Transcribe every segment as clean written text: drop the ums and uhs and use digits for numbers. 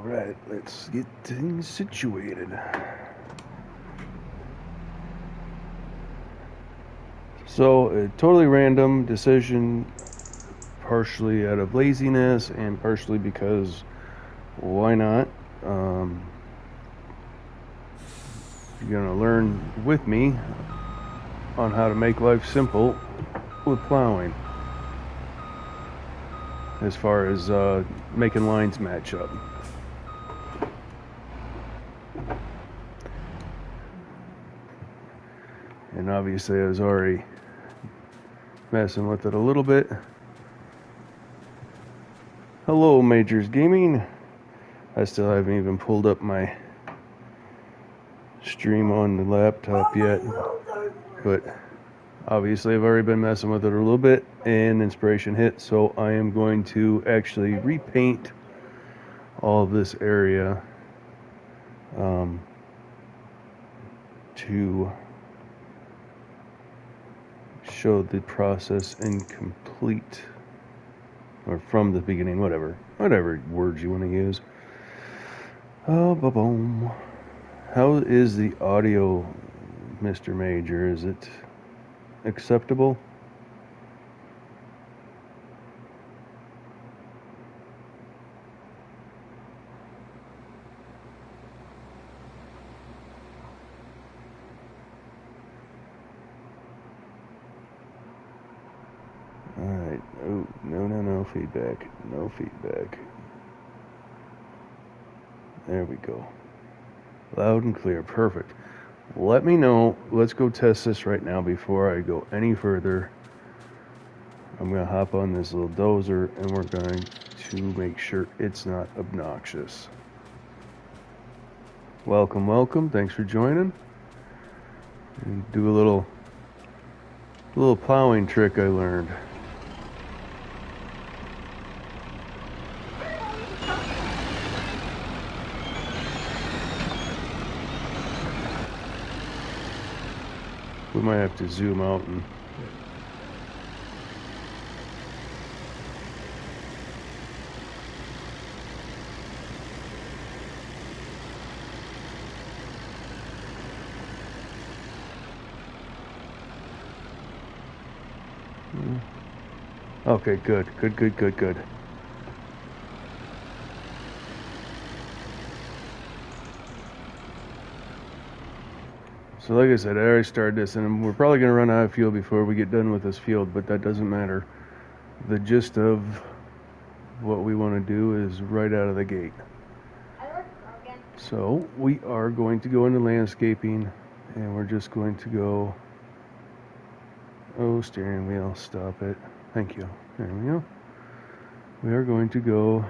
Alright, let's get things situated. So, a totally random decision, partially out of laziness and partially because why not? You're going to learn with me on how to make life simple with plowing, as far as making lines match up. And obviously I was already messing with it a little bit. Hello, Majors Gaming. I still haven't even pulled up my stream on the laptop yet, but obviously I've already been messing with it a little bit and inspiration hit, so I am going to actually repaint all of this area to show the process incomplete, or from the beginning, whatever words you want to use. Oh, ba-boom. How is the audio, Mr. Major? Is it acceptable? Alright. Oh, no feedback. No feedback. There we go. Loud and clear. Perfect. Let me know. Let's go test this right now before I go any further. I'm going to hop on this little dozer and we're going to make sure it's not obnoxious. Welcome. Thanks for joining. And do a little plowing trick I learned. We might have to zoom out and okay, good. So like I said, I already started this, and we're probably going to run out of fuel before we get done with this field, but that doesn't matter. The gist of what we want to do is right out of the gate. So we are going to go into landscaping, and we're just going to go, oh, steering wheel, stop it. Thank you. There we go. We are going to go,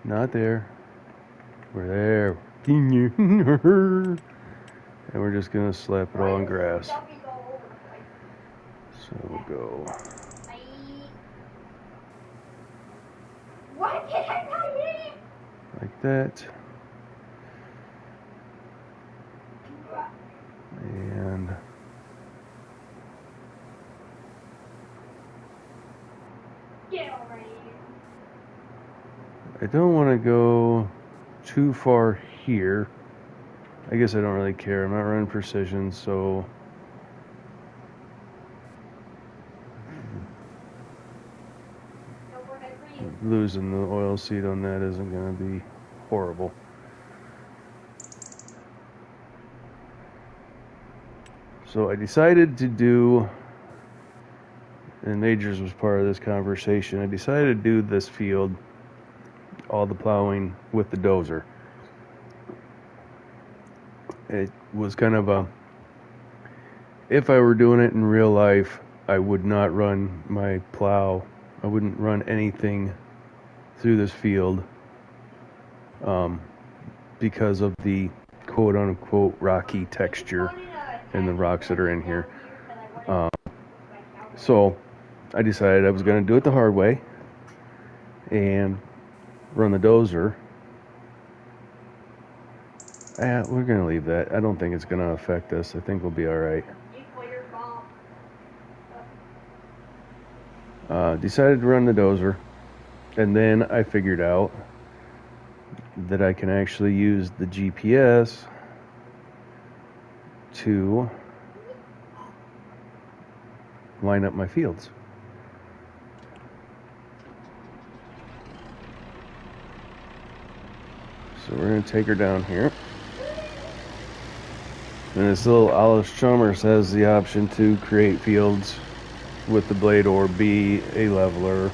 not there, we're there. And we're just going to slap it all in grass. So we'll go. Like that. And I don't want to go too far here. I guess I don't really care. I'm not running precision, so losing the oil seat on that isn't going to be horrible. So I decided to do, and Majors was part of this conversation, I decided to do this field, all the plowing with the dozer. It was kind of a, if I were doing it in real life, I would not run my plow. I wouldn't run anything through this field because of the quote-unquote rocky texture and the rocks that are in here. So I decided I was going to do it the hard way and run the dozer. We're going to leave that. I don't think it's going to affect us. I think we'll be all right. Decided to run the dozer, and then I figured out that I can actually use the GPS to line up my fields. So we're going to take her down here. And this little Alice Chalmers has the option to create fields with the blade or be a leveler.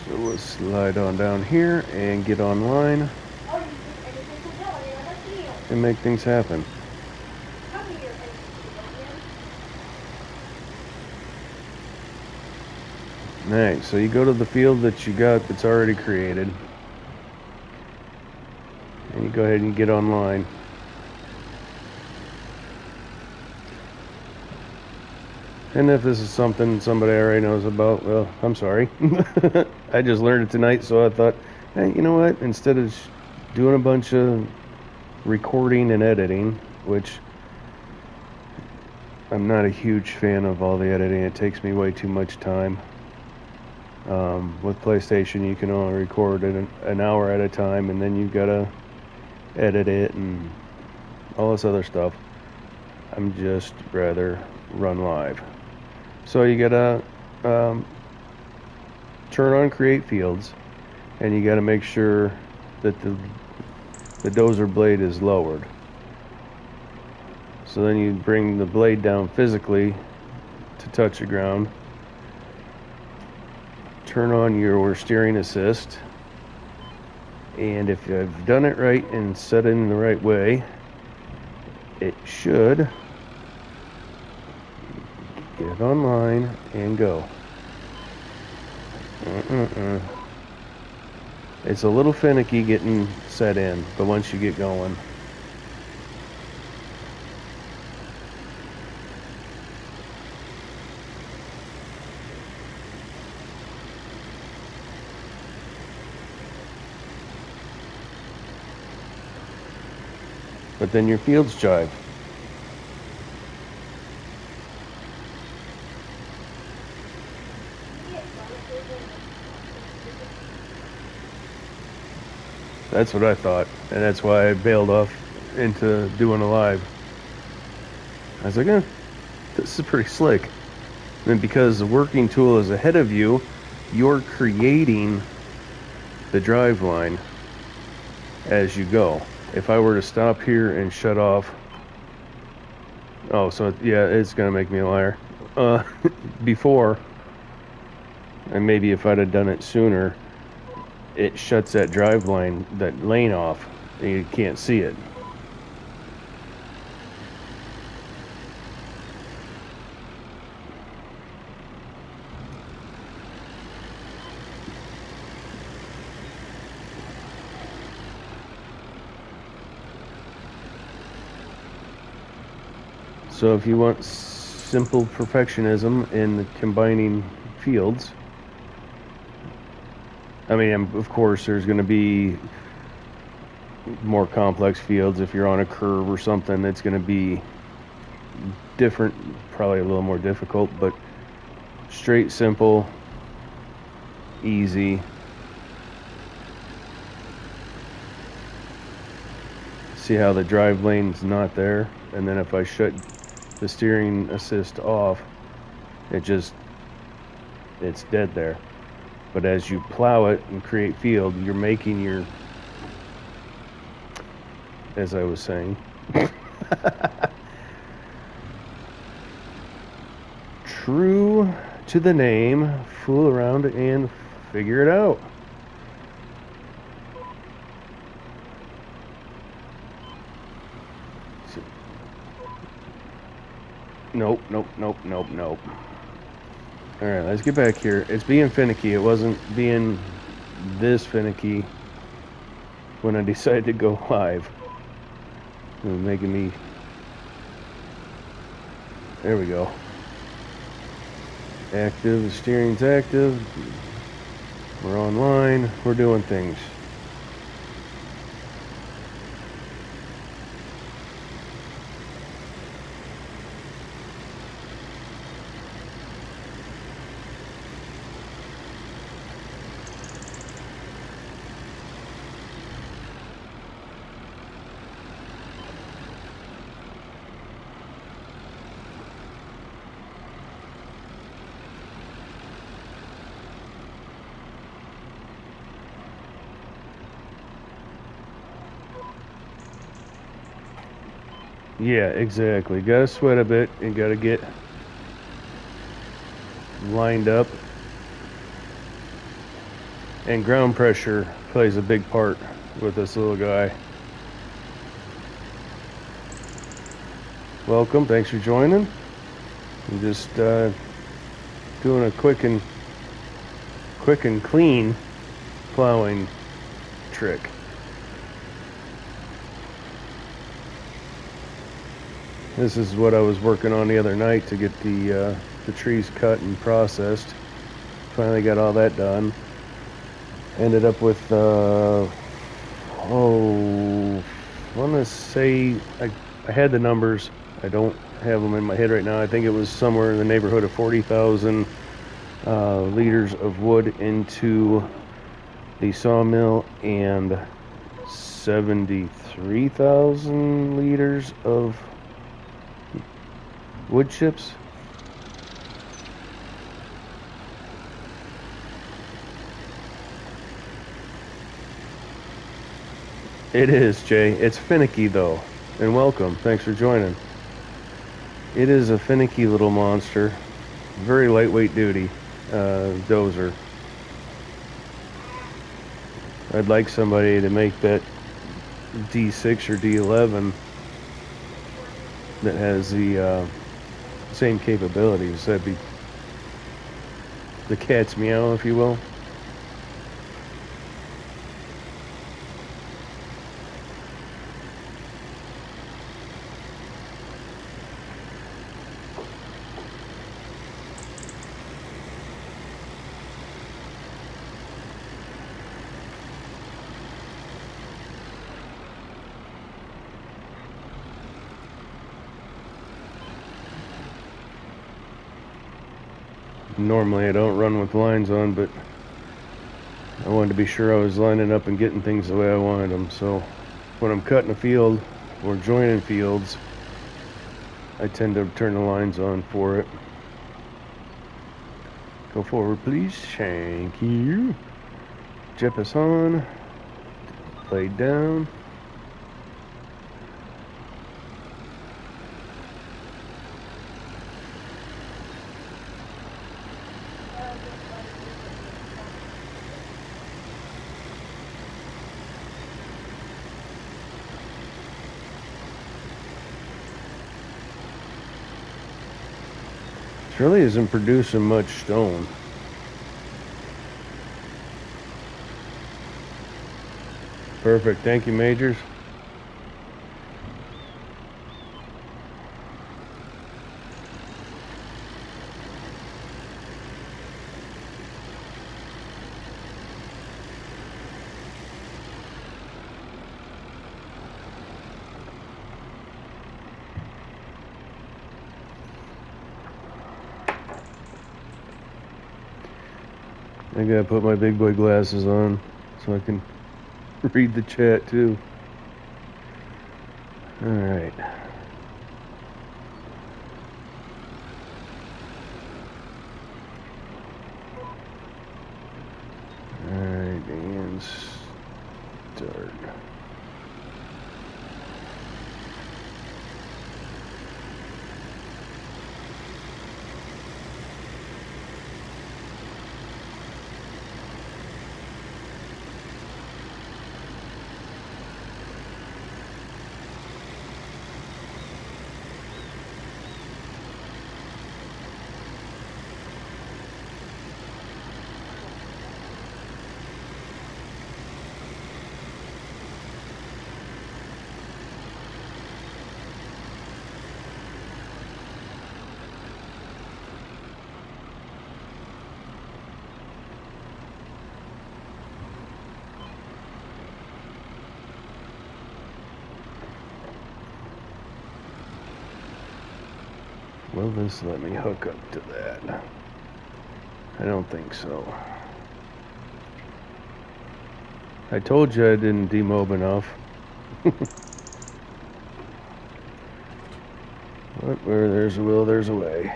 So we'll slide on down here and get online and make things happen. Alright, so you go to the field that you got that's already created, and you go ahead and get online. And if this is something somebody already knows about, well, I'm sorry. I just learned it tonight, so I thought, hey, you know what? Instead of doing a bunch of recording and editing, which I'm not a huge fan of all the editing, it takes me way too much time. With PlayStation, you can only record it an hour at a time, and then you've got to edit it and all this other stuff. I'm just rather run live. So you gotta turn on create fields, and you gotta make sure that the dozer blade is lowered. So then you bring the blade down physically to touch the ground. Turn on your steering assist, and if I've done it right and set it in the right way, it should get it online and go. It's a little finicky getting set in, but once you get going, but then your fields jive. That's what I thought, and that's why I bailed off into doing a live. I was like, this is pretty slick. And because the working tool is ahead of you, you're creating the drive line as you go. If I were to stop here and shut off, oh, so yeah, it's gonna make me a liar. Before, and maybe if I'd have done it sooner, it shuts that drive line, that lane off, and you can't see it. So if you want simple perfectionism in combining fields, I mean, of course, there's going to be more complex fields. If you're on a curve or something, it's going to be different, probably a little more difficult, but straight, simple, easy. See how the drive lane's not there? And then if I shut the steering assist off, it's dead there. But as you plow it and create field, you're making your, as I was saying, true to the name, fool around and figure it out. So, nope. Alright, let's get back here. It's being finicky. It wasn't being this finicky when I decided to go live. It was making me... There we go. Active, the steering's active. We're online. We're doing things. Yeah, exactly. Gotta sweat a bit and gotta get lined up. And ground pressure plays a big part with this little guy. Welcome, thanks for joining. I'm just doing a quick and clean plowing trick. This is what I was working on the other night to get the trees cut and processed. Finally got all that done. Ended up with I want to say I had the numbers. I don't have them in my head right now. I think it was somewhere in the neighborhood of 40,000 liters of wood into the sawmill and 73,000 liters of wood chips. It is, Jay. It's finicky though. And welcome. Thanks for joining. It is a finicky little monster. Very lightweight duty dozer. I'd like somebody to make that D6 or D11 that has the same capabilities. That'd be the cat's meow, if you will. Normally I don't run with lines on, but I wanted to be sure I was lining up and getting things the way I wanted them. So when I'm cutting a field or joining fields, I tend to turn the lines on for it. Go forward, please. Thank you. Jefferson. Played down. This really isn't producing much stone. Perfect. Thank you, Majors. I gotta put my big boy glasses on so I can read the chat too. All right. All right, and start. Will this let me hook up to that? I don't think so. I told you I didn't demob enough. But where there's a will, there's a way.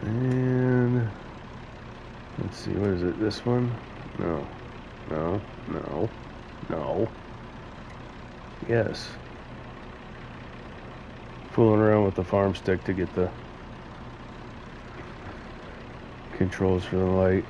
And let's see, what is it? This one? No. No, no, no. Yes. Fooling around with the farm stick to get the controls for the light.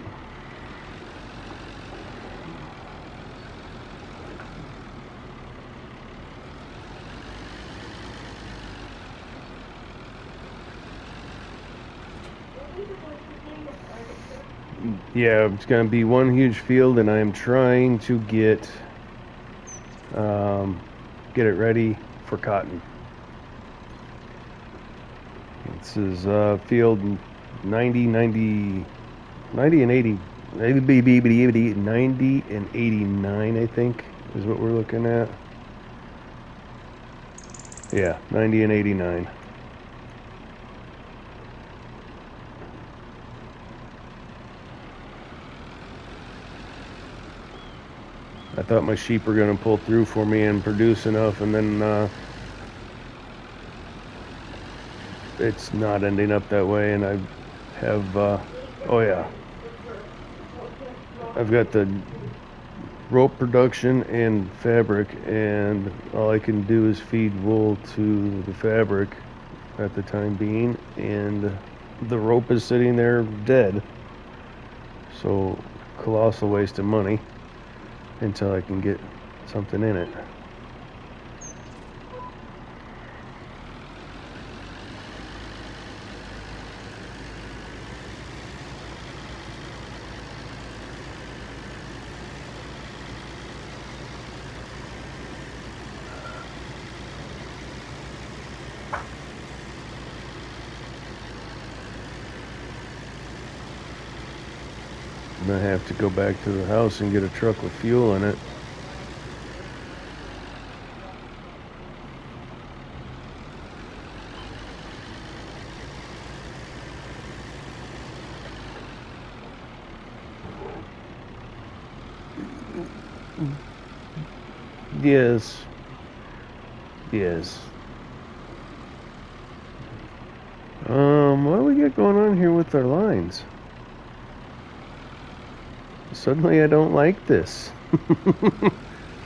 Yeah, it's going to be one huge field, and I am trying to get it ready for cotton. This is field 90, 90, 90 and 80, 90 and 89, I think, is what we're looking at. Yeah, 90 and 89. I thought my sheep were going to pull through for me and produce enough, and then it's not ending up that way. And I have, oh yeah, I've got the rope production and fabric, and all I can do is feed wool to the fabric at the time being, and the rope is sitting there dead. So, colossal waste of money until I can get something in it. I'm gonna have to go back to the house and get a truck with fuel in it. Yes. Yes. What do we got going on here with our lines? Suddenly I don't like this.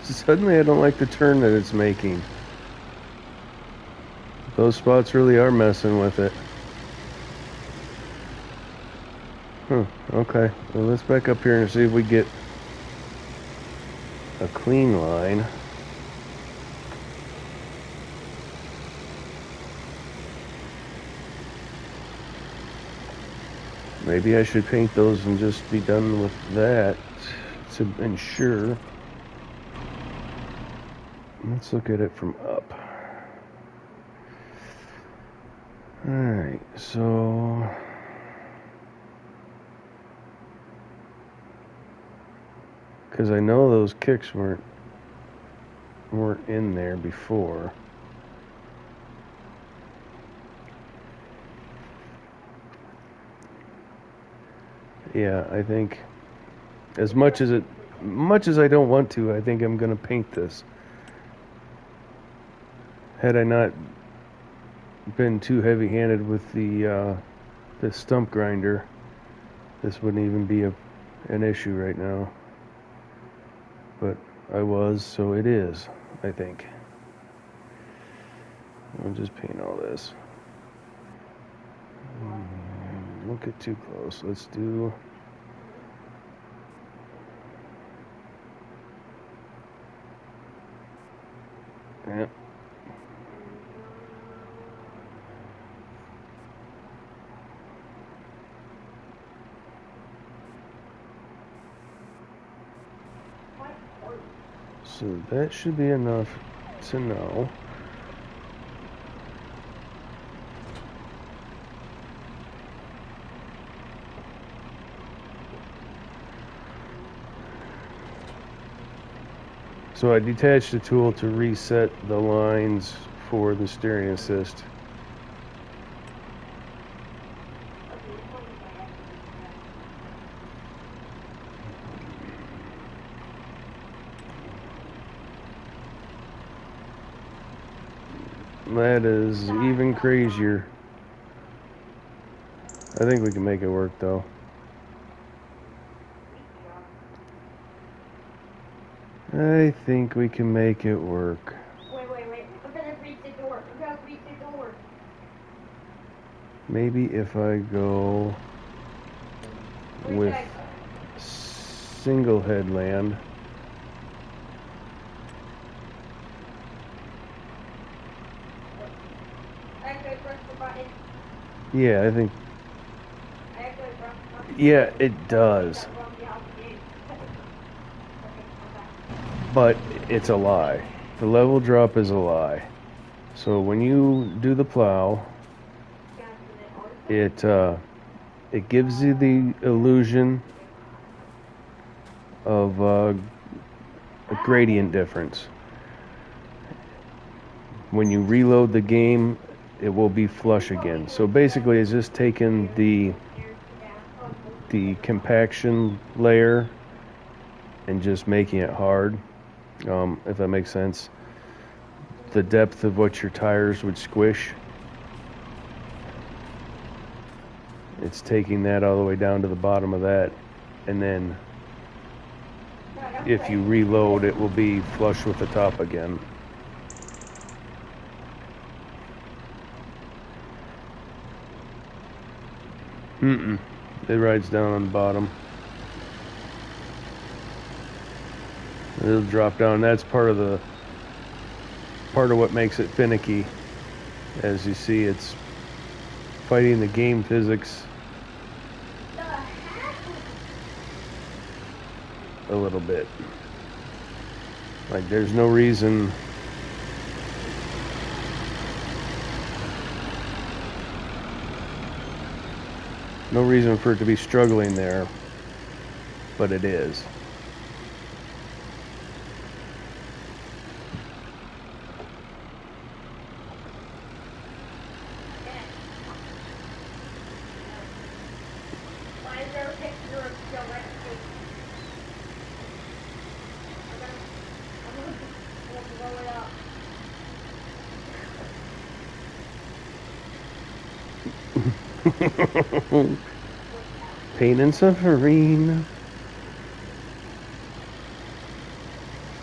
Suddenly I don't like the turn that it's making. Those spots really are messing with it. Okay. Well, let's back up here and see if we get a clean line. Maybe I should paint those and just be done with that to ensure. Let's look at it from up. Alright, so because I know those kicks weren't in there before. Yeah, I think as much as I don't want to, I think I'm gonna paint this. Had I not been too heavy-handed with the stump grinder, this wouldn't even be an issue right now. But I was, so it is, I think. I'll just paint all this. Don't get too close. Let's do... Yep. So that should be enough to know. So I detached the tool to reset the lines for the steering assist. That is even crazier. I think we can make it work though. I think we can make it work. Wait. I'm gonna reach the door. Maybe if I go with single headland. Actually, press the button. Yeah, I think. Yeah, it does. But it's a lie. The level drop is a lie. So when you do the plow, it gives you the illusion of a gradient difference. When you reload the game, it will be flush again. So basically, it's just taking the compaction layer and just making it hard, if that makes sense. The depth of what your tires would squish, it's taking that all the way down to the bottom of that, and then if you reload, it will be flush with the top again. It rides down on the bottom. It'll drop down. That's part of what makes it finicky. As you see, it's fighting the game physics a little bit. Like, there's no reason for it to be struggling there, but it is. Pain and suffering.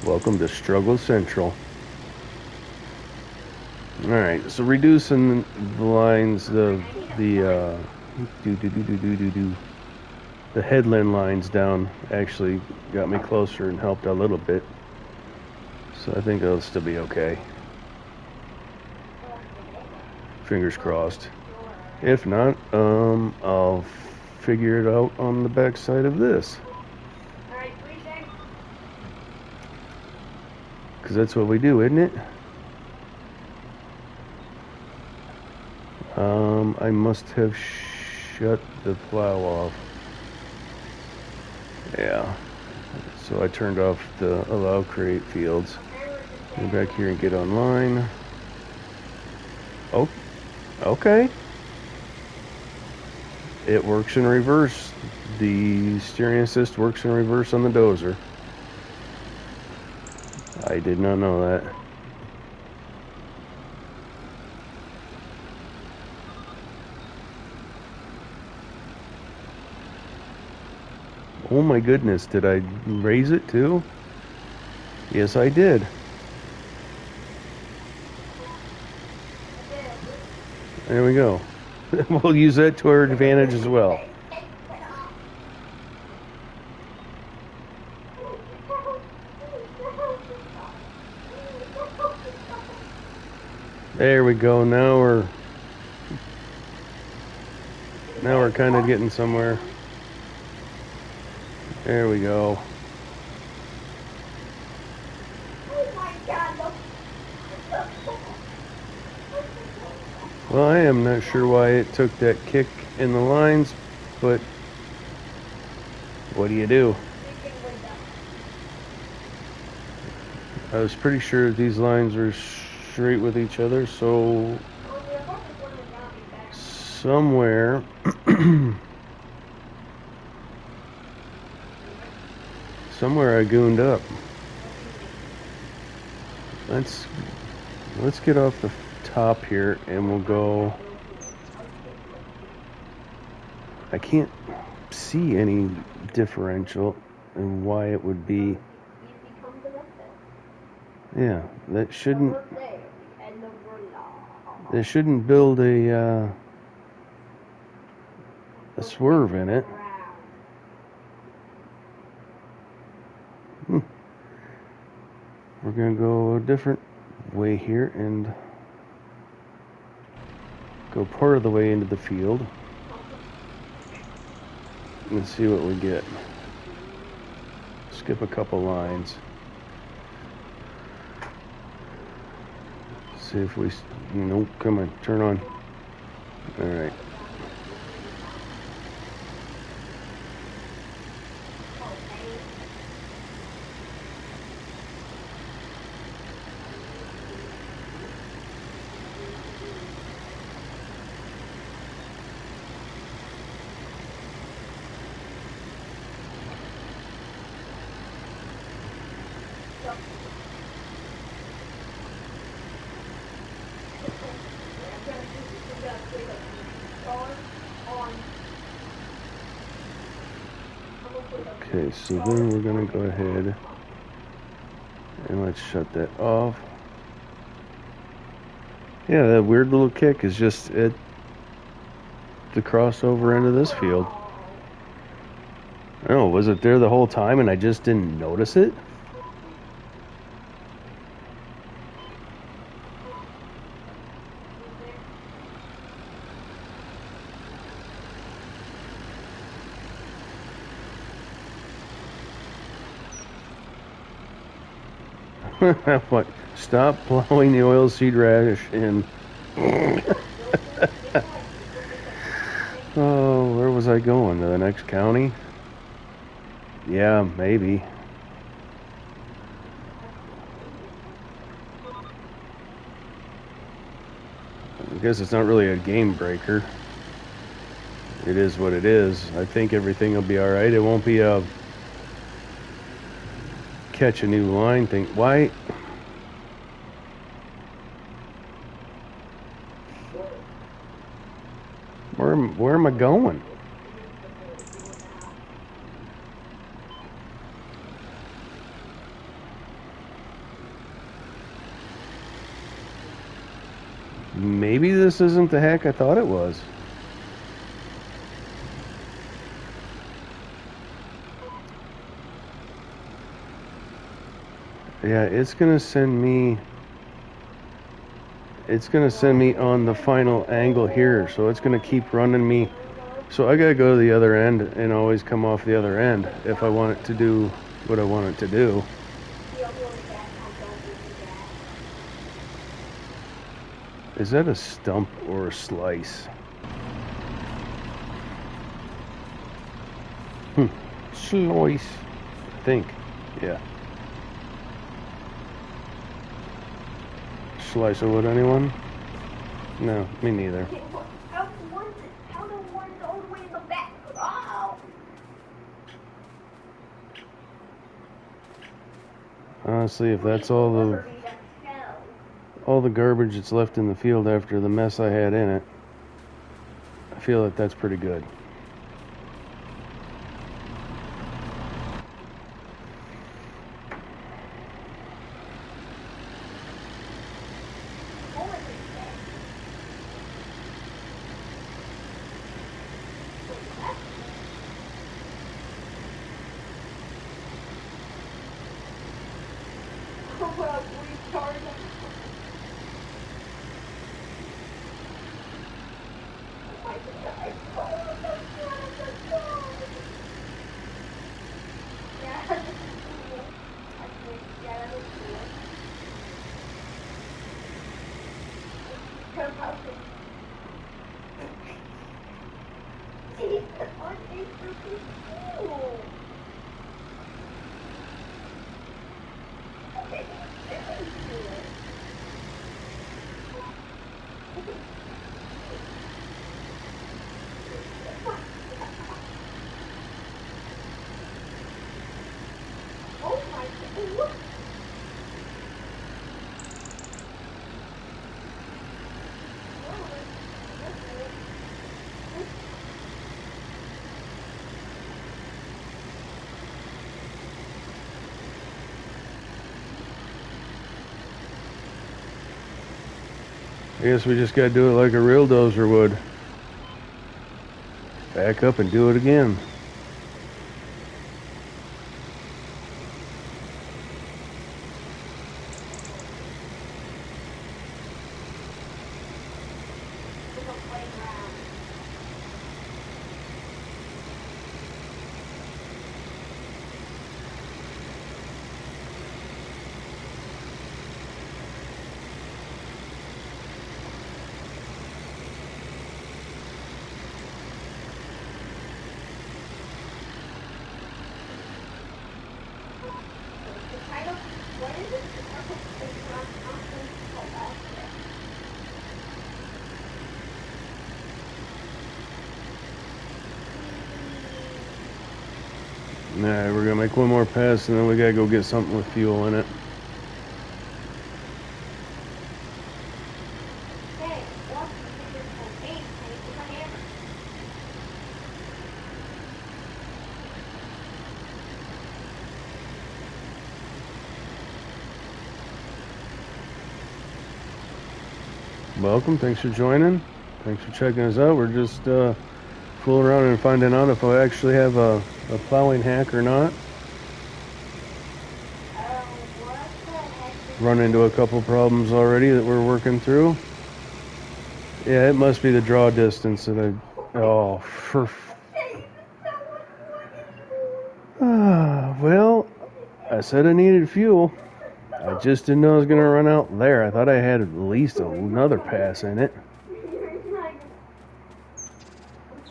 Welcome to Struggle Central. Alright, so reducing the lines of the headland lines down actually got me closer and helped a little bit. So I think it'll still be okay. Fingers crossed. If not, I'll figure it out on the back side of this. Because that's what we do, isn't it? I must have shut the plow off. Yeah. So I turned off the allow create fields. Go back here and get online. Oh, okay. It works in reverse. The steering assist works in reverse on the dozer. I did not know that. Oh my goodness, did I raise it too? Yes, I did. There we go. We'll use that to our advantage as well. There we go. Now we're kind of getting somewhere. There we go. Well, I am not sure why it took that kick in the lines, but what do you do? I was pretty sure these lines were straight with each other, so somewhere I gooned up. Let's get off the top here and we'll go. I can't see any differential and why it would be Yeah, that shouldn't. There and the law. They shouldn't build a swerve in it. We're gonna go a different way here and go part of the way into the field and see what we get. Skip a couple lines. See if we, nope, come on, turn on. All right. Okay, so then we're gonna go ahead and let's shut that off. Yeah, that weird little kick is just at the crossover into this field. I don't know, was it there the whole time and I just didn't notice it? What? Stop plowing the oilseed radish in. Oh, where was I going? To the next county? Yeah, maybe. I guess it's not really a game breaker. It is what it is. I think everything will be alright. It won't be a catch a new line thing. Why? Where am I going? Maybe this isn't the heck I thought it was. Yeah, it's gonna send me on the final angle here, so it's gonna keep running me. So I gotta go to the other end and always come off the other end if I want it to do what I want it to do. Is that a stump or a slice? Slice, I think. Yeah. Slice of wood, anyone? No, me neither. How the one's all the way in the back? Oh! Honestly, if that's all the garbage that's left in the field after the mess I had in it, I feel that that's pretty good. guess we just gotta do it like a real dozer would. Back up and do it again. Alright, we're gonna make one more pass and then we gotta go get something with fuel in it. Welcome, thanks for joining. Thanks for checking us out. We're just fooling around and finding out if I actually have a plowing hack or not. Run into a couple problems already that we're working through. Yeah, it must be the draw distance that I... Oh, for... well, I said I needed fuel. I just didn't know I was going to run out there. I thought I had at least another pass in it.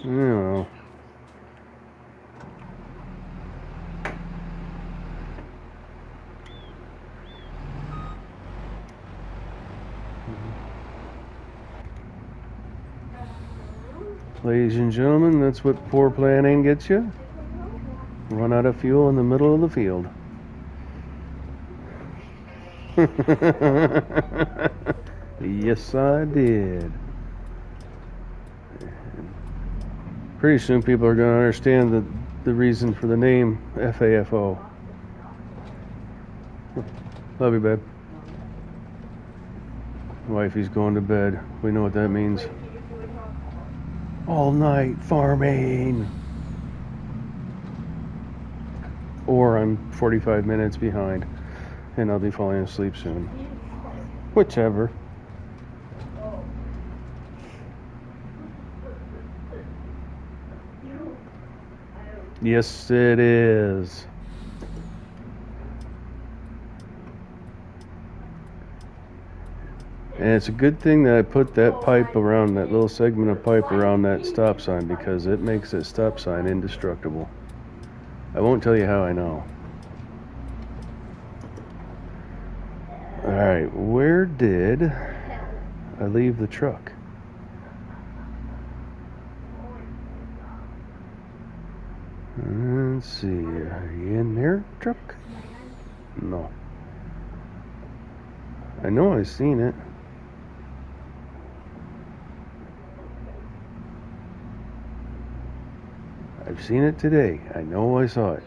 I don't know. Ladies and gentlemen, that's what poor planning gets you. Run out of fuel in the middle of the field. Yes, I did. Pretty soon people are going to understand the reason for the name FAFO. Love you, babe. Wifey's going to bed. We know what that means. All night farming. Or I'm 45 minutes behind and I'll be falling asleep soon. Whichever. Yes, it is. And it's a good thing that I put that pipe around, that little segment of pipe around that stop sign, because it makes that stop sign indestructible. I won't tell you how I know. Alright, where did I leave the truck? Let's see, are you in there, truck? No. I know I've seen it. I've seen it today. I know I saw it.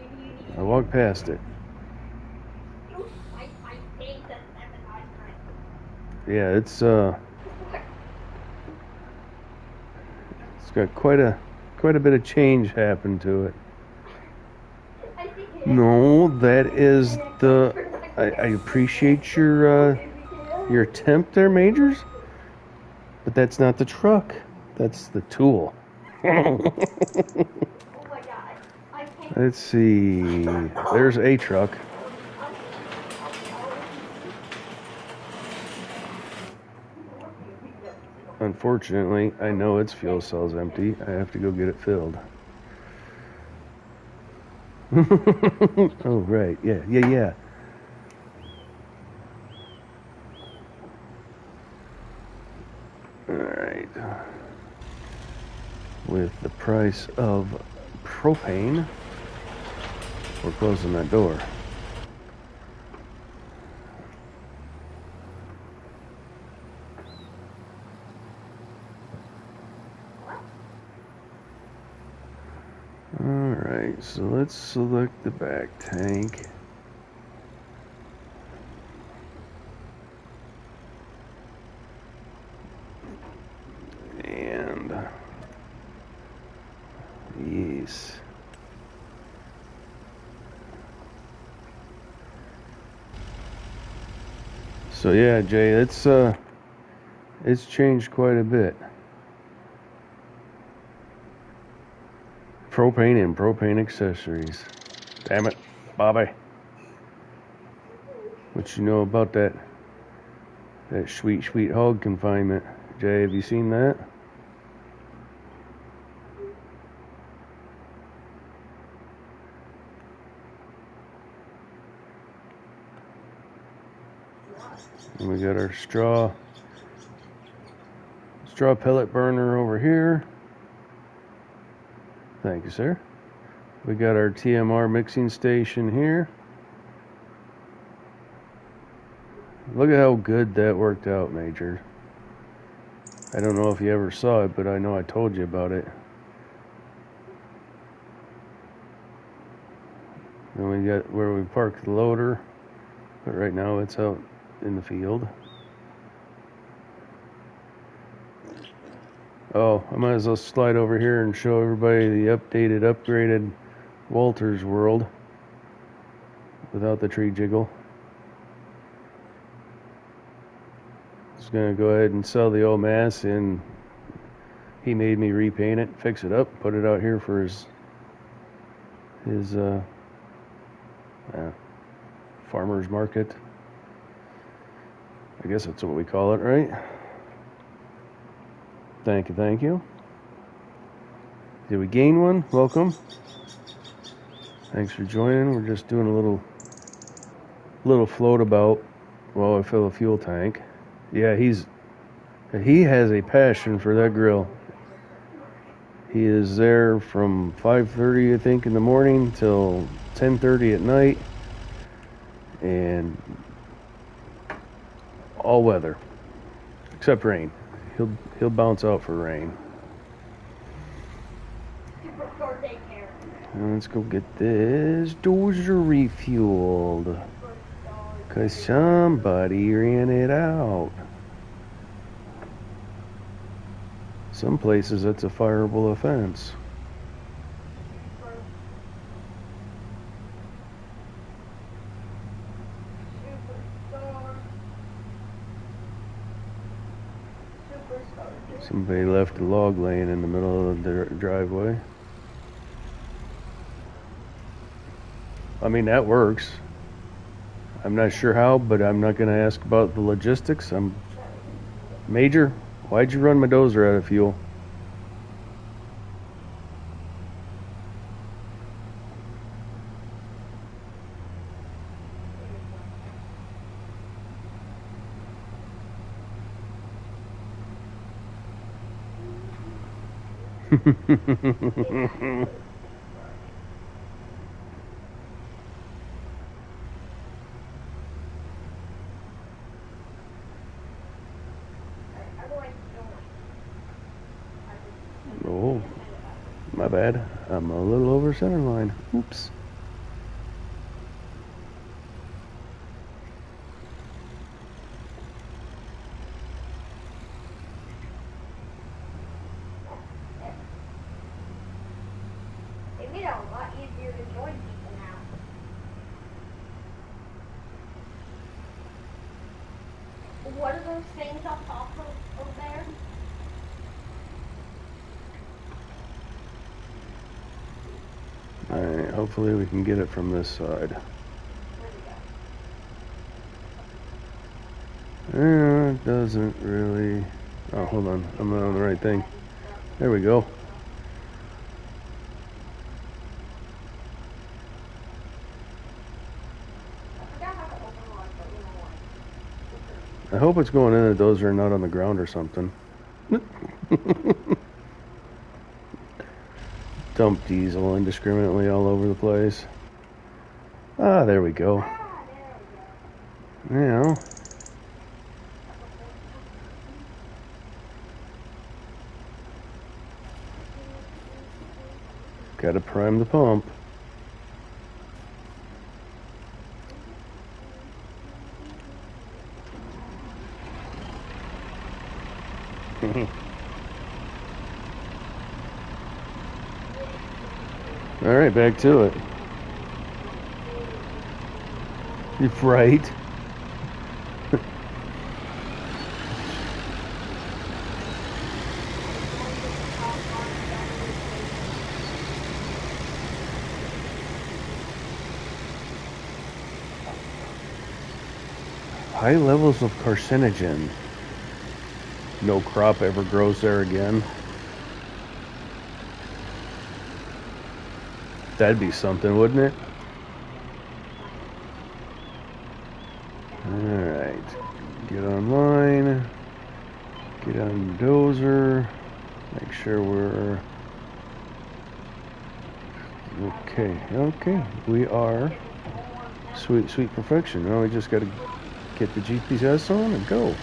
I walked past it. Yeah, it's got quite a bit of change happened to it. No, that is the... I appreciate your attempt there, Majors, but that's not the truck. That's the tool. Let's see. There's a truck. Unfortunately, I know its fuel cell's empty. I have to go get it filled. Oh, right. Yeah. Alright. With the price of propane, we're closing that door. Alright, so let's select the back tank. So yeah, Jay, it's changed quite a bit. Propane and propane accessories. Damn it, Bobby. What you know about that sweet, sweet hog confinement? Jay, have you seen that? And we got our straw pellet burner over here. Thank you, sir. We got our TMR mixing station here. Look at how good that worked out, Major. I don't know if you ever saw it, but I know I told you about it. And we got where we parked the loader, but right now it's out in the field. Oh, I might as well slide over here and show everybody the updated, upgraded Walter's World without the tree jiggle. Just gonna go ahead and sell the old mass, and he made me repaint it, fix it up, put it out here for his farmer's market. I guess that's what we call it, right? Thank you, thank you. Did we gain one? Welcome. Thanks for joining. We're just doing a little float about while I fill a fuel tank. Yeah, he has a passion for that grill. He is there from 5:30, I think, in the morning till 10:30 at night, and all weather except rain. He'll bounce out for rain. Superstore daycare. Let's go get this dozer refueled, cause somebody ran it out. Some places that's a fireable offense. Somebody left a log laying in the middle of the driveway. I mean, that works. I'm not sure how, but I'm not going to ask about the logistics. Major, why'd you run my dozer out of fuel? Oh, my bad. I'm a little over center line. Oops. They made it a lot easier to join people now. What are those things up top of there? Alright, hopefully we can get it from this side. It doesn't really... Oh, hold on. I'm not on the right thing. There we go. I hope it's going in the dozer and not on the ground or something. Dump diesel indiscriminately all over the place. Ah, there we go. Now, gotta prime the pump. All right, back to it. You're right. High levels of carcinogen. No crop ever grows there again. That'd be something, wouldn't it? Alright. Get online. Get on dozer. Make sure we're... Okay. We are sweet perfection. Now we just gotta get the GPS on and go.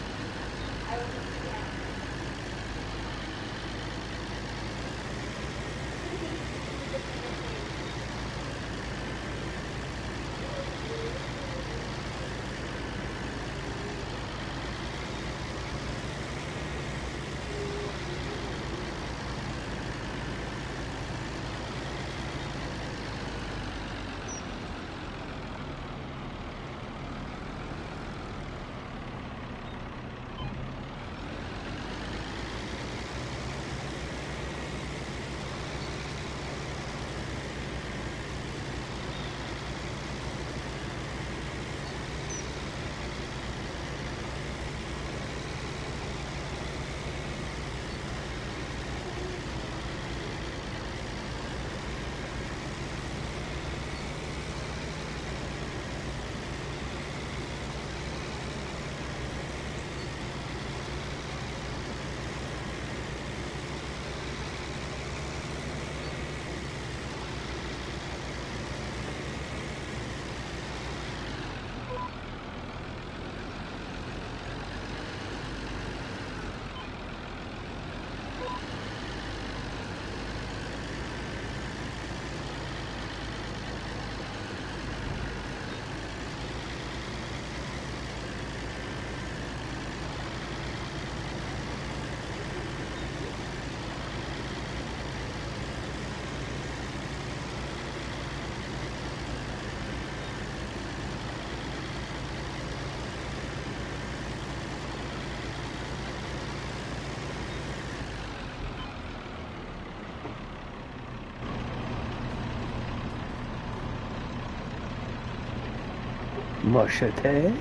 Machete?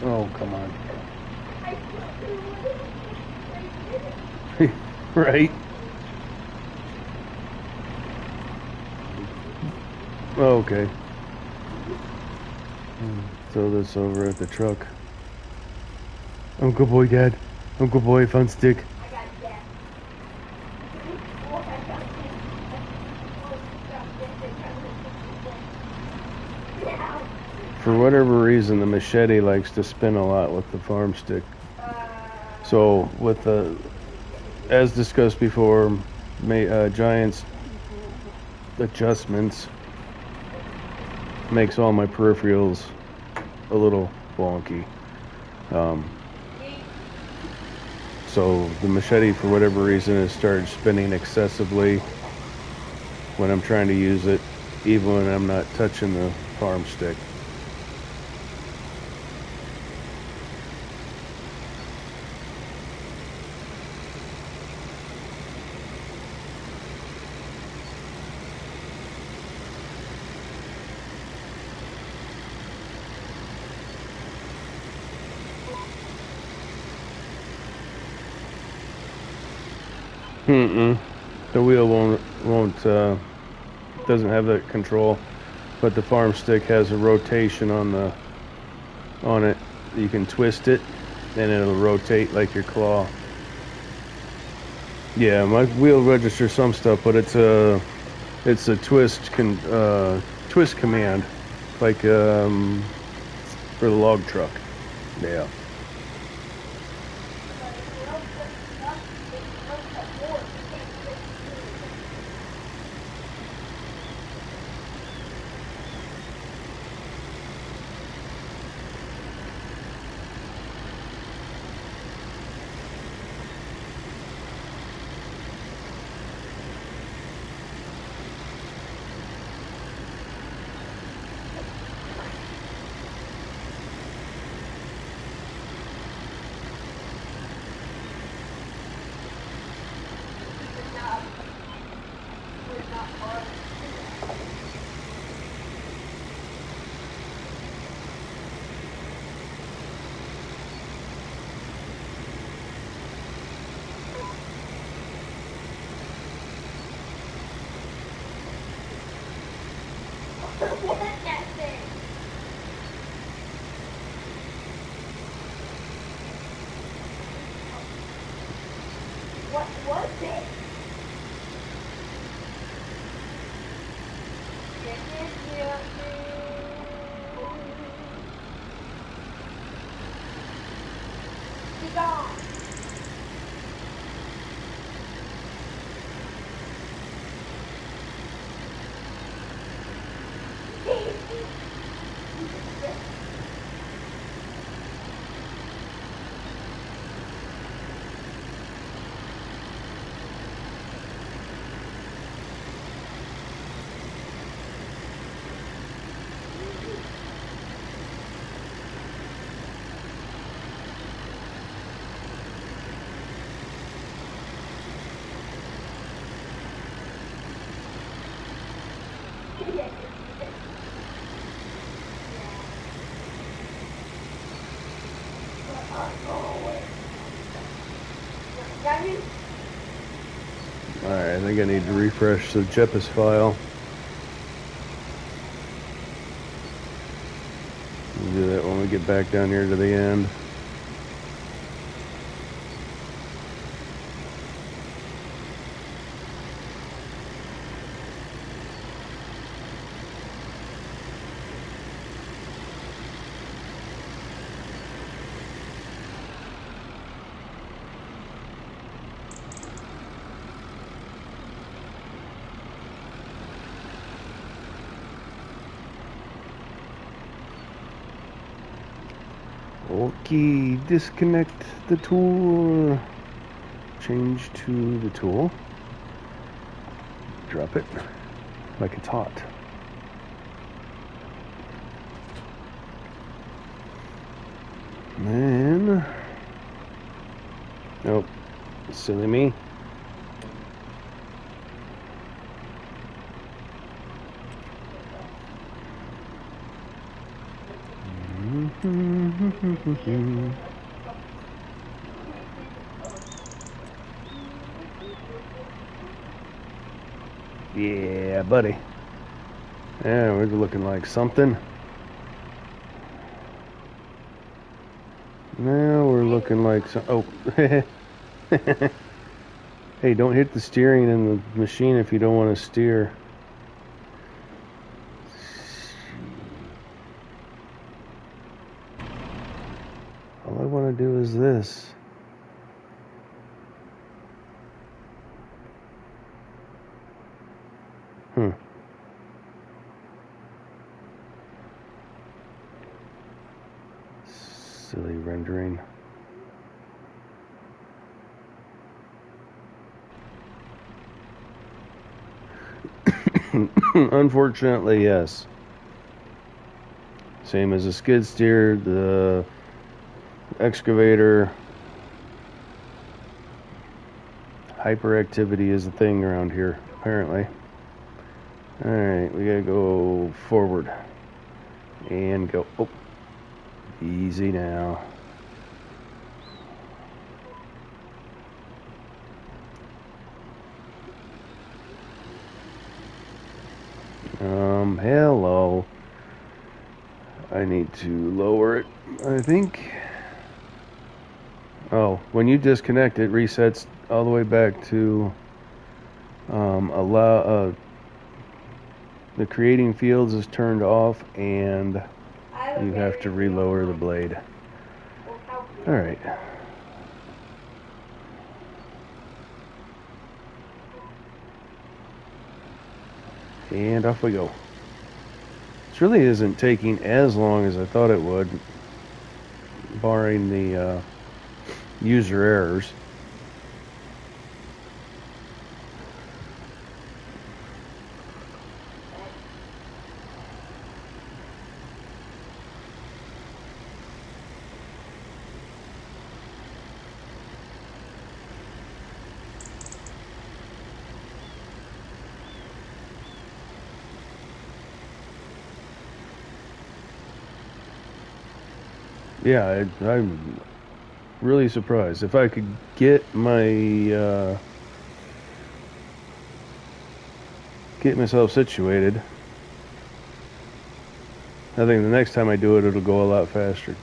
Oh, come on. Right? Okay. Throw this over at the truck. I'm good boy, Dad. I'm good boy, found stick. For whatever reason, the machete likes to spin a lot with the farm stick. So, with the, as discussed before, Giant's adjustments makes all my peripherals a little wonky. So the machete, for whatever reason, has started spinning excessively when I'm trying to use it, even when I'm not touching the farm stick. The wheel won't doesn't have that control, but the farm stick has a rotation on it. You can twist it, and it'll rotate like your claw. Yeah, my wheel registers some stuff, but it's a twist command, like for the log truck. Yeah. God. Alright, I think I need to refresh the JEPIS file. We'll do that when we get back down here to the end. Okay, disconnect the tool. Change to the tool. Drop it like it's hot. Then, oh, silly me. Yeah, buddy. Yeah, we're looking like something. Now we're looking like some. Oh, hey, don't hit the steering in the machine if you don't want to steer. All I want to do is this. Silly rendering. Unfortunately, yes. Same as a skid steer, the excavator. Hyperactivity is a thing around here, apparently. Alright, we gotta go forward. And go. Oh, easy now. Hello. I need to lower it, I think. Oh, when you disconnect, it resets all the way back to the creating fields is turned off, and you have to relower the blade. Alright. And off we go. This really isn't taking as long as I thought it would, barring the user errors. Yeah, I'm really surprised. If I could get my get myself situated, I think the next time I do it, it'll go a lot faster.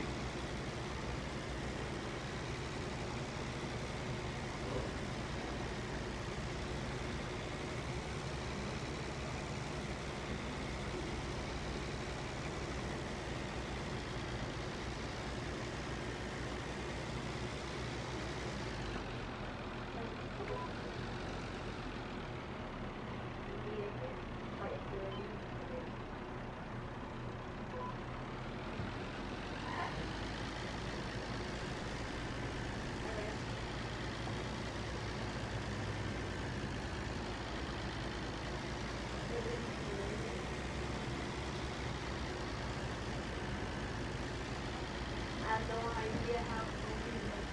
idea how to do this.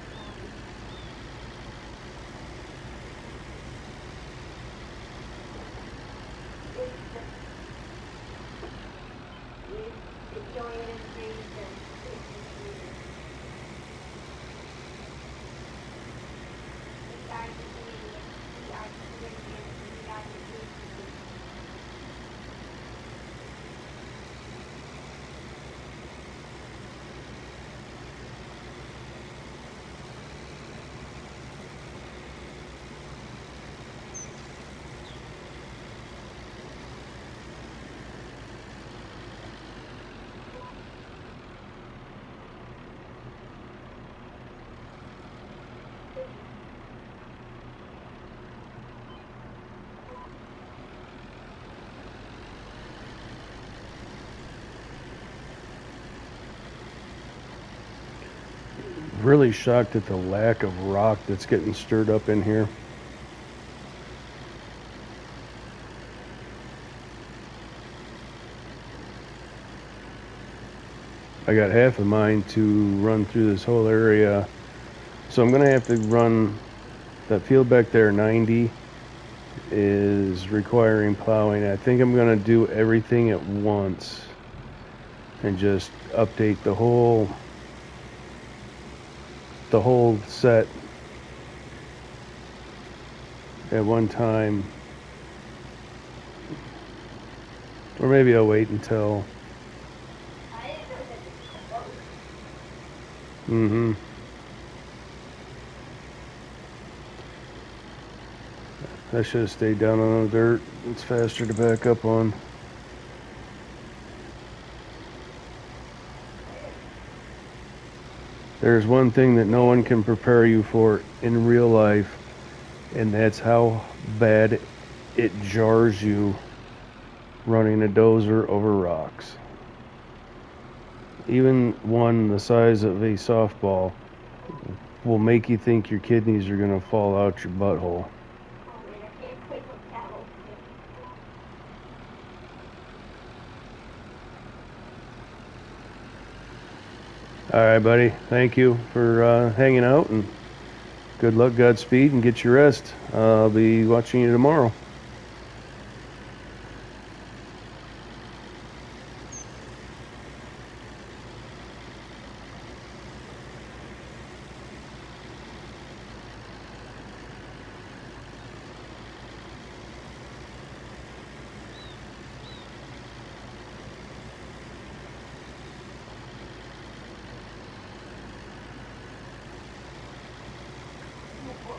It's going in green and it's weird. We are the idiots. We are the idiots. We are the idiots. Really shocked at the lack of rock that's getting stirred up in here. I got half of mine to run through this whole area, so I'm gonna have to run that field back there. 90 is requiring plowing. I think I'm gonna do everything at once and just update the whole set at one time, or maybe I'll wait until I didn't know that it's close. I should have stayed down on the dirt. It's faster to back up on. There's one thing that no one can prepare you for in real life, and that's how bad it jars you running a dozer over rocks. Even one the size of a softball will make you think your kidneys are going to fall out your butthole. Oh, man, I can't wait for cattle. All right, buddy. Thank you for hanging out, and good luck, Godspeed, and get your rest. I'll be watching you tomorrow.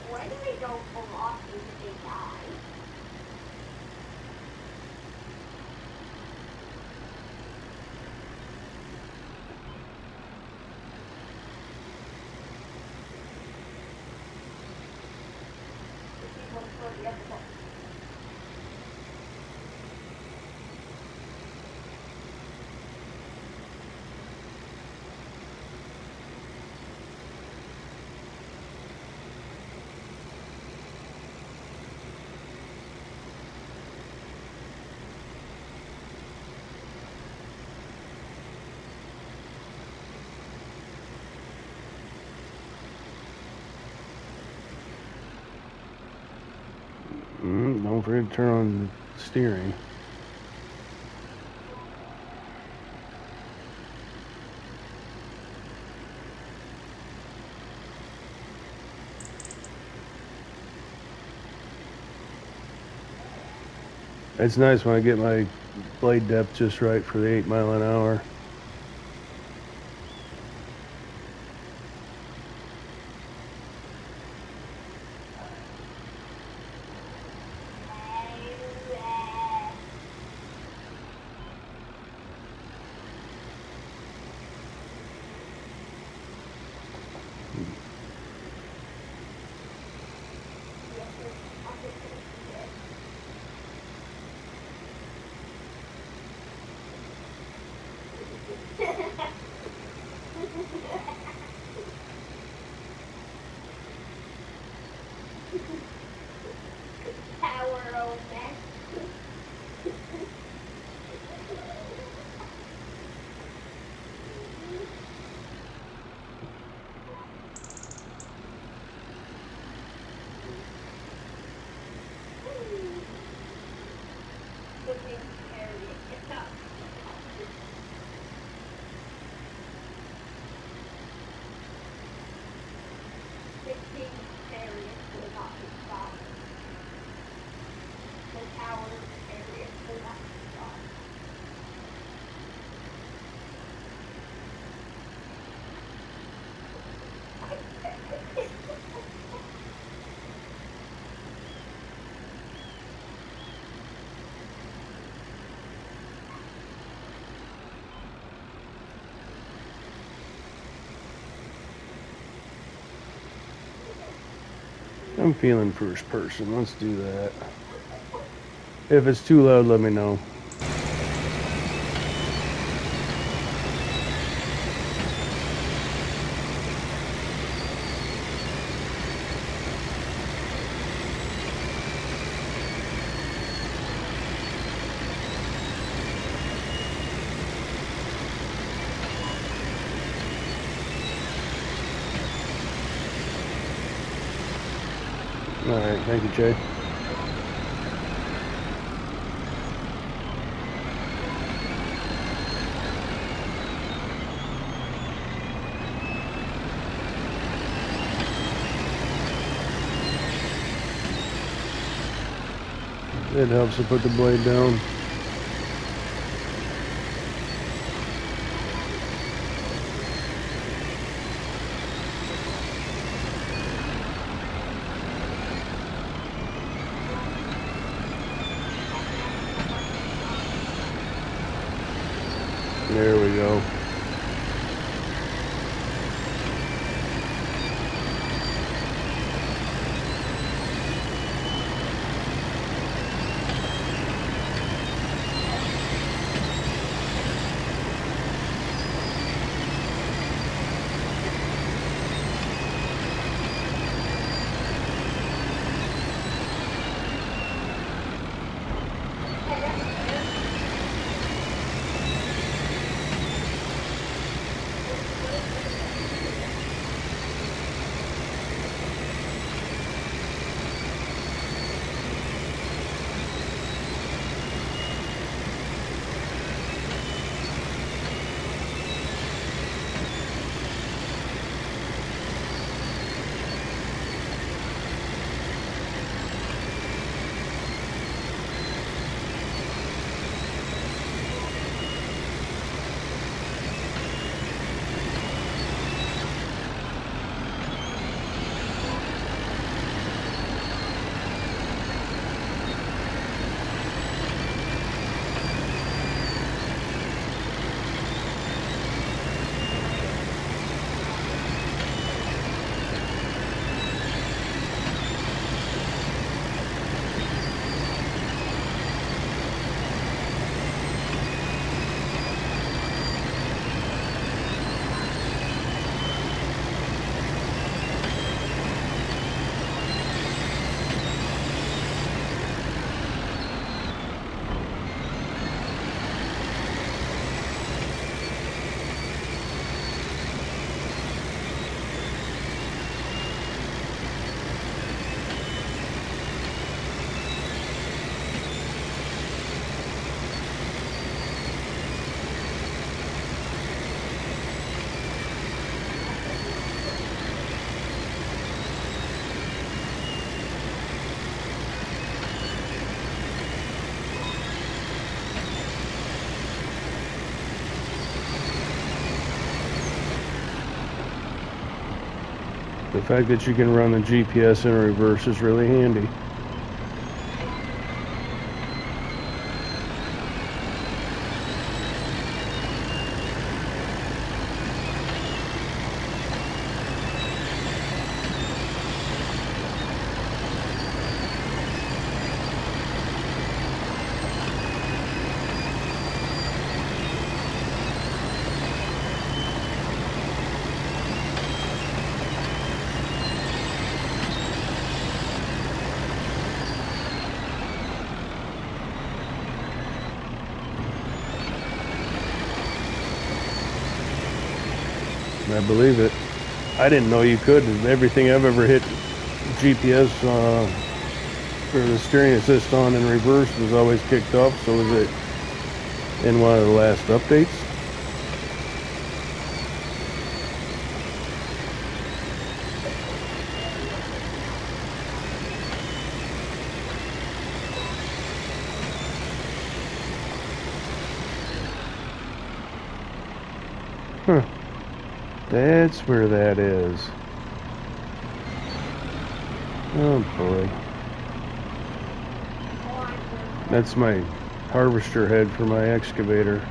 Why do they go from off if they die? This one's for the other one. Don't forget to turn on the steering. It's nice when I get my blade depth just right for the 8 mile an hour. I'm feeling first person. Let's do that. If it's too loud, let me know. Alright, thank you, Jay. It helps to put the blade down. There we go. The fact that you can run the GPS in reverse is really handy. I believe it. I didn't know you could. Everything I've ever hit GPS for the steering assist on in reverse was always kicked off. So was it in one of the last updates? Huh. That's where that is. Oh boy. That's my harvester head for my excavator.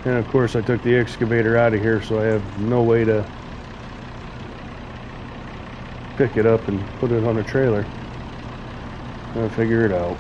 And of course I took the excavator out of here, so I have no way to pick it up and put it on a trailer. I'll figure it out.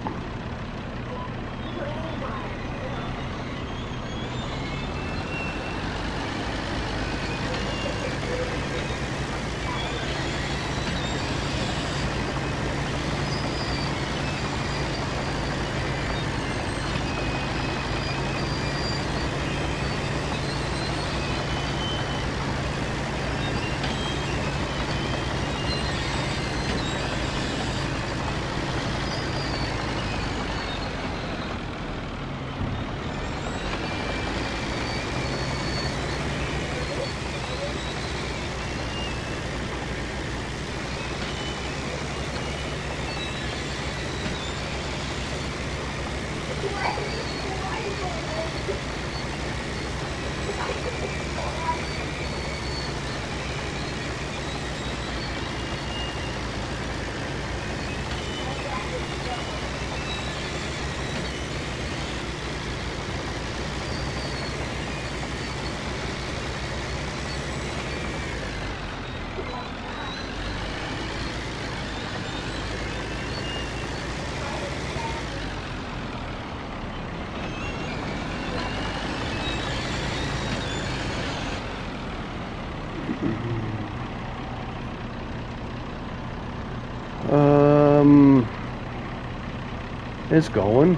It's going.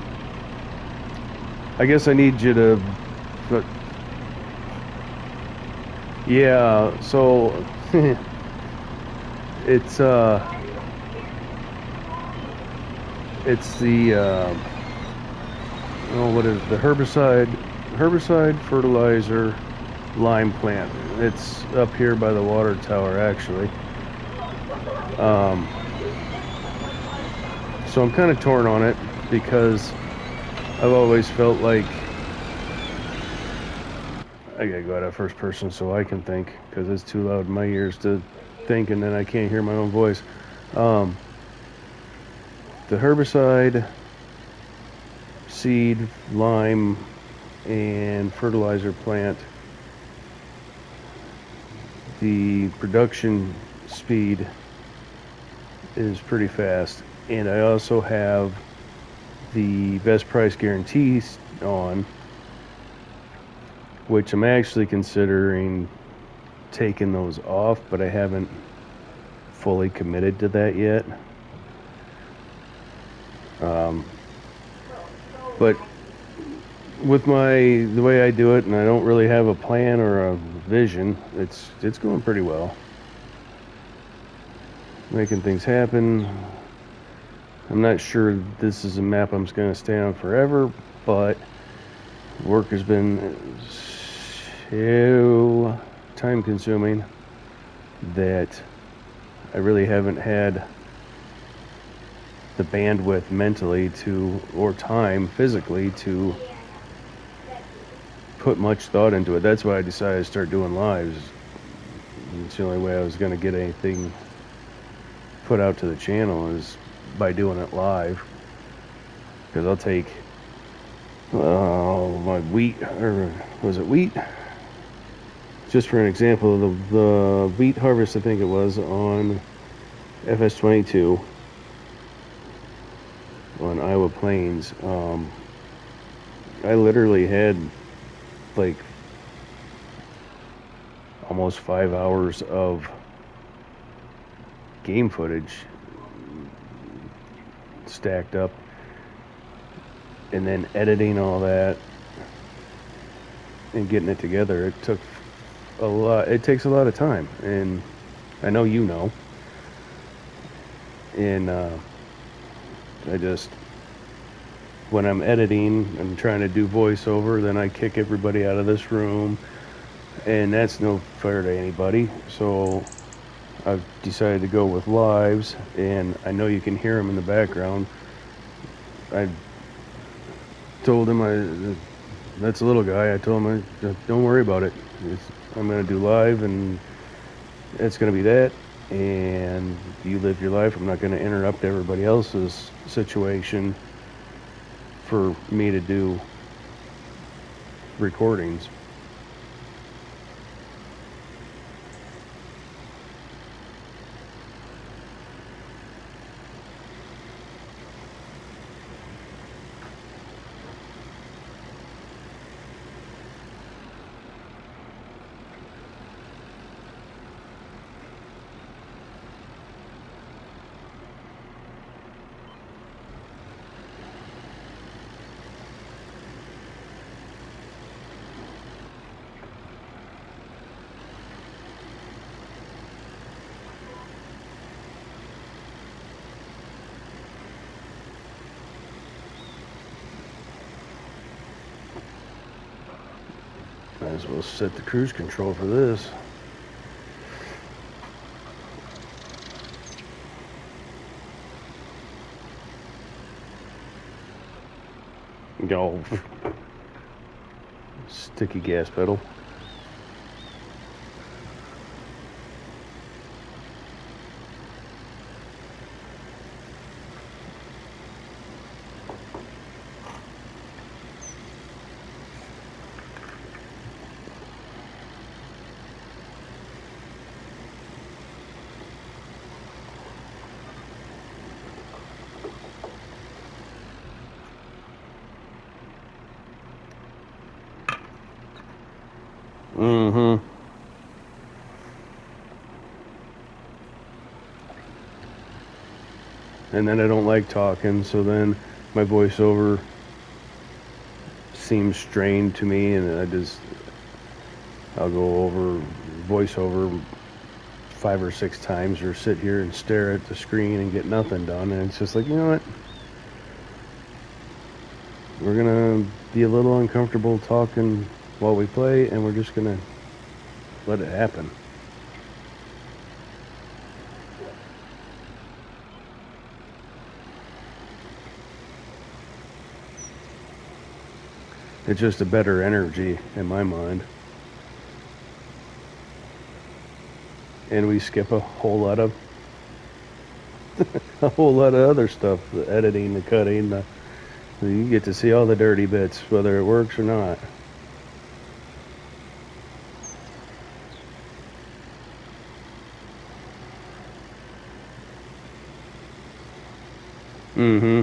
I guess I need you to, but yeah, so it's the what is it? The herbicide fertilizer lime plant. It's up here by the water tower, actually. So I'm kind of torn on it because I've always felt like I gotta go out of first person so I can think, because it's too loud in my ears to think, and then I can't hear my own voice. The herbicide, seed, lime, and fertilizer plant, the production speed is pretty fast, and I also have the best price guarantees on, which I'm actually considering taking those off, but I haven't fully committed to that yet. But with the way I do it, and I don't really have a plan or a vision, it's going pretty well. Making things happen. I'm not sure this is a map I'm going to stay on forever, but work has been so time consuming that I really haven't had the bandwidth mentally or time physically to put much thought into it. That's why I decided to start doing lives. It's the only way I was going to get anything put out to the channel is by doing it live, because I'll take my wheat, or was it wheat? Just for an example, the wheat harvest, I think it was on Fs25 on Iowa Plains. I literally had like almost 5 hours of game footage stacked up, and then editing all that and getting it together. It takes a lot of time, and I know you know. And I just, when I'm editing and trying to do voiceover, then I kick everybody out of this room, and that's no fair to anybody. So I've decided to go with lives, and I know you can hear them in the background. I told him, that's a little guy, I told him, don't worry about it. I'm going to do live, and it's going to be that, and you live your life. I'm not going to interrupt everybody else's situation for me to do recordings. Might as well set the cruise control for this. Go. Sticky gas pedal. Mm-hmm. And then I don't like talking, so then my voiceover seems strained to me, and I'll go over voiceover 5 or 6 times, or sit here and stare at the screen and get nothing done. And it's just like, you know what? We're gonna be a little uncomfortable talking while we play, and we're just gonna let it happen. It's just a better energy in my mind. And we skip a whole lot of other stuff, the editing, the cutting, you get to see all the dirty bits, whether it works or not. Mm-hmm.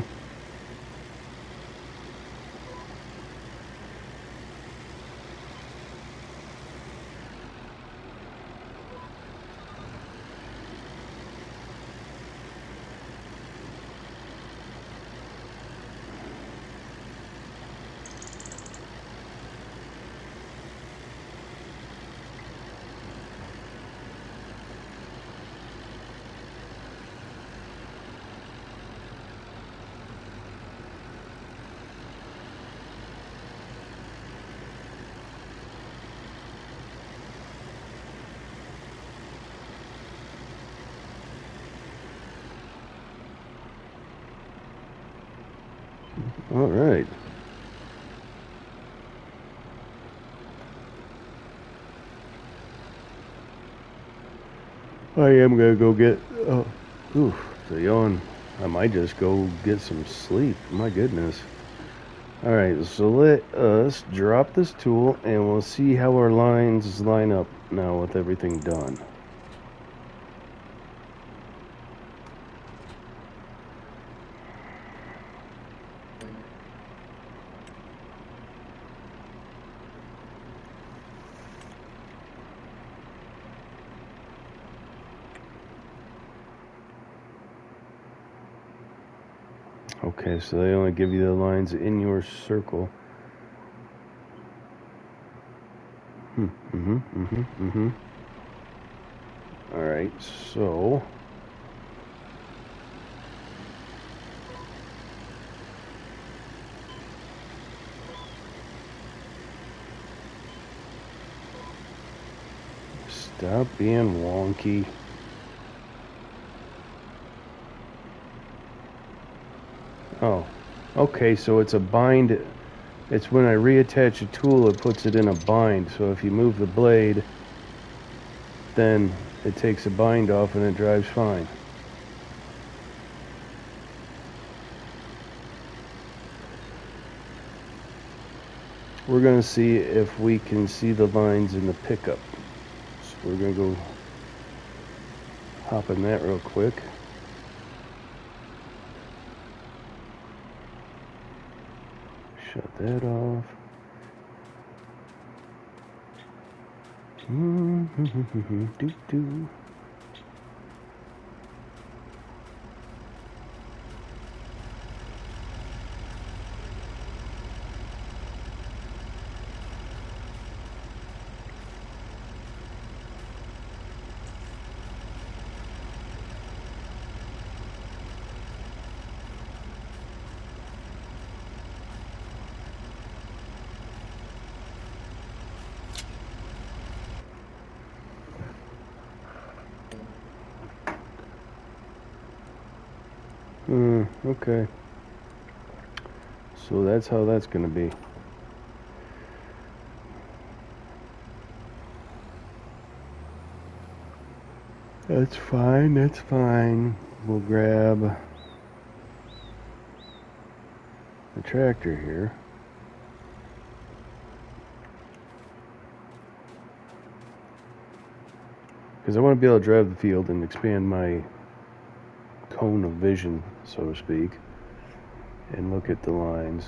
All right. I am gonna go get. The yawn. I might just go get some sleep. My goodness. All right. So let us drop this tool, and we'll see how our lines line up now with everything done. Okay, so they only give you the lines in your circle. All right, so stop being wonky. Oh, okay, so it's a bind. It's when I reattach a tool, it puts it in a bind. So if you move the blade, then it takes a bind off and it drives fine. We're going to see if we can see the lines in the pickup. So we're going to go hop in that real quick. Shut that off. Do. Okay. So that's how that's going to be. That's fine, that's fine. We'll grab the tractor here. Because I want to be able to drive the field and expand my cone of vision, so to speak, and look at the lines.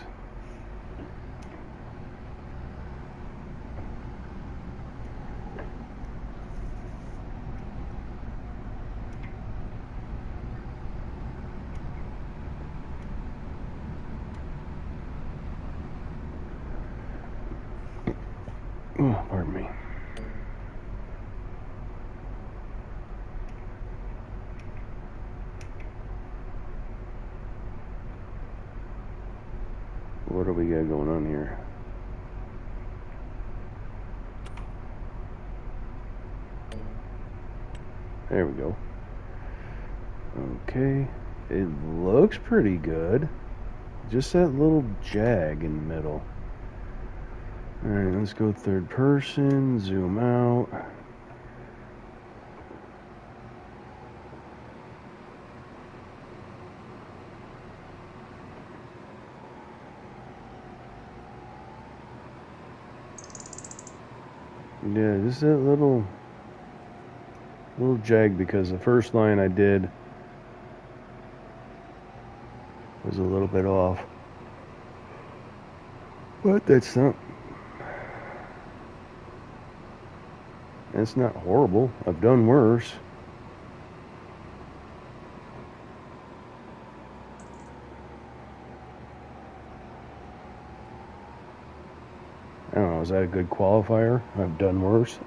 Oh, pardon me. What do we got going on here? There we go. Okay. It looks pretty good. Just that little jag in the middle. Alright, let's go third person, zoom out. Yeah, just that little jag, because the first line I did was a little bit off. But that's not horrible. I've done worse. I don't know, is that a good qualifier? I've done worse.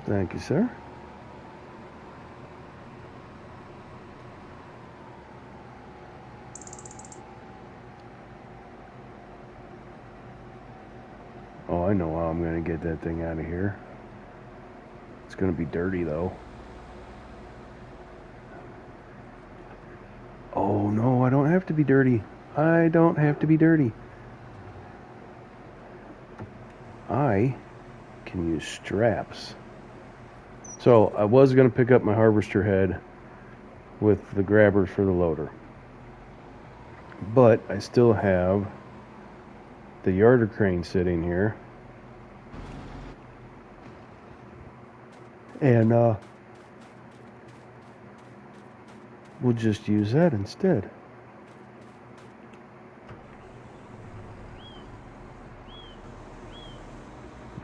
Thank you, sir. Oh, I know how I'm going to get that thing out of here. It's going to be dirty, though. Oh, no, I don't have to be dirty. I don't have to be dirty. I can use straps. So I was going to pick up my harvester head with the grabbers for the loader. But I still have the yarder crane sitting here. And we'll just use that instead.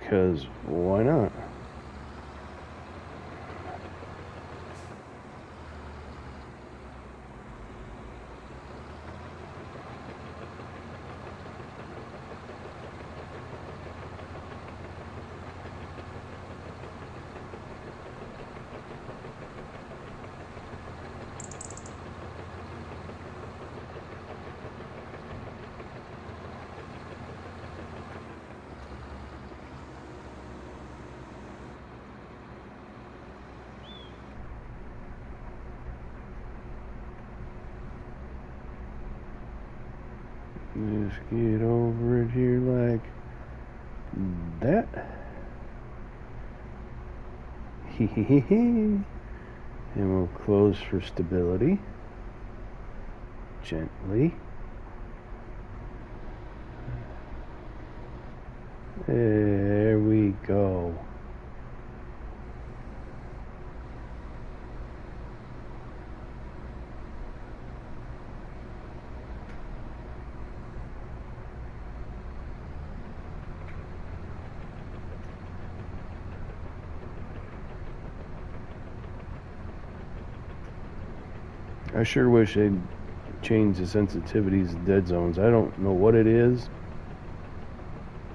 Because why not? Just get over it here like that. And we'll close for stability. Gently. There we go. I sure wish they'd change the sensitivities of dead zones. I don't know what it is,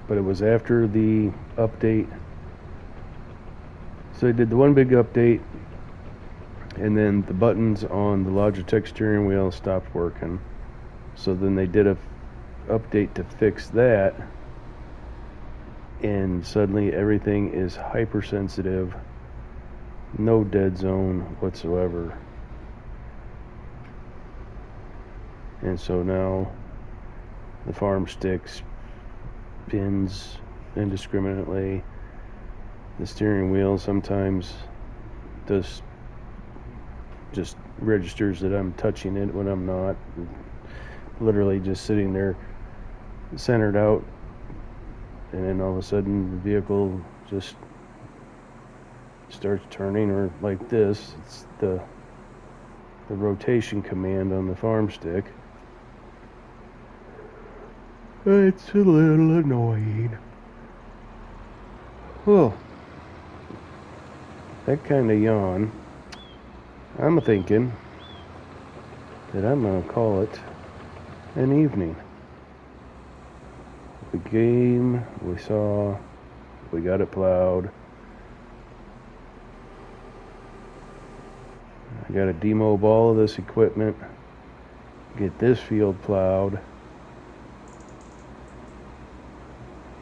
but it was after the update. So they did the one big update, and then the buttons on the Logitech steering wheel stopped working. So then they did a update to fix that, and suddenly everything is hypersensitive, no dead zone whatsoever. And so now the farm stick spins indiscriminately. The steering wheel sometimes does just registers that I'm touching it when I'm not. Literally just sitting there centered out, and then all of a sudden the vehicle just starts turning, or like this. It's the rotation command on the farm stick. It's a little annoying. Well, that kind of yawn, I'm thinking that I'm going to call it an evening. The game we saw, we got it plowed. I got to demob all of this equipment, get this field plowed,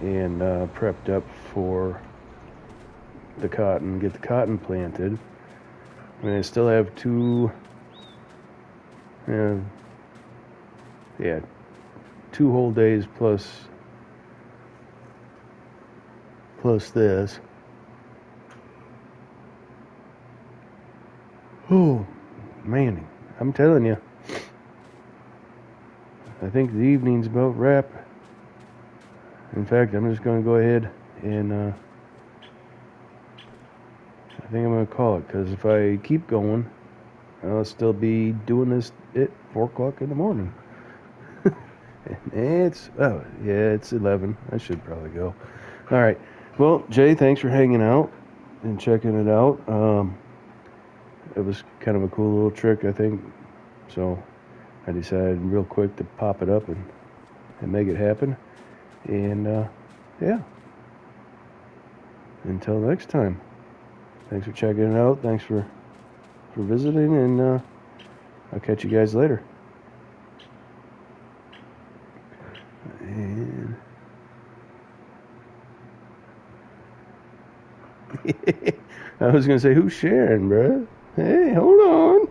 and prepped up for the cotton, get the cotton planted. And I still have two whole days plus this. Oh man, I'm telling you, I think the evening's about wrap. In fact, I'm just going to go ahead and I think I'm going to call it, because if I keep going, I'll still be doing this at 4 o'clock in the morning. It's 11. I should probably go. All right. Well, Jay, thanks for hanging out and checking it out. It was kind of a cool little trick, I think. So I decided real quick to pop it up and make it happen. And yeah. Until next time. Thanks for checking it out. Thanks for visiting, and I'll catch you guys later. And I was gonna say, who's sharing, bruh? Hey, hold on.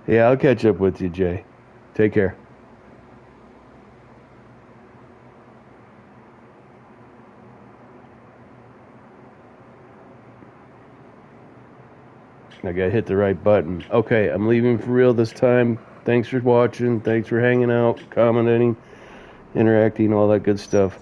Yeah, I'll catch up with you, Jay. Take care. I gotta hit the right button. Okay, I'm leaving for real this time. Thanks for watching. Thanks for hanging out, commenting, interacting, all that good stuff.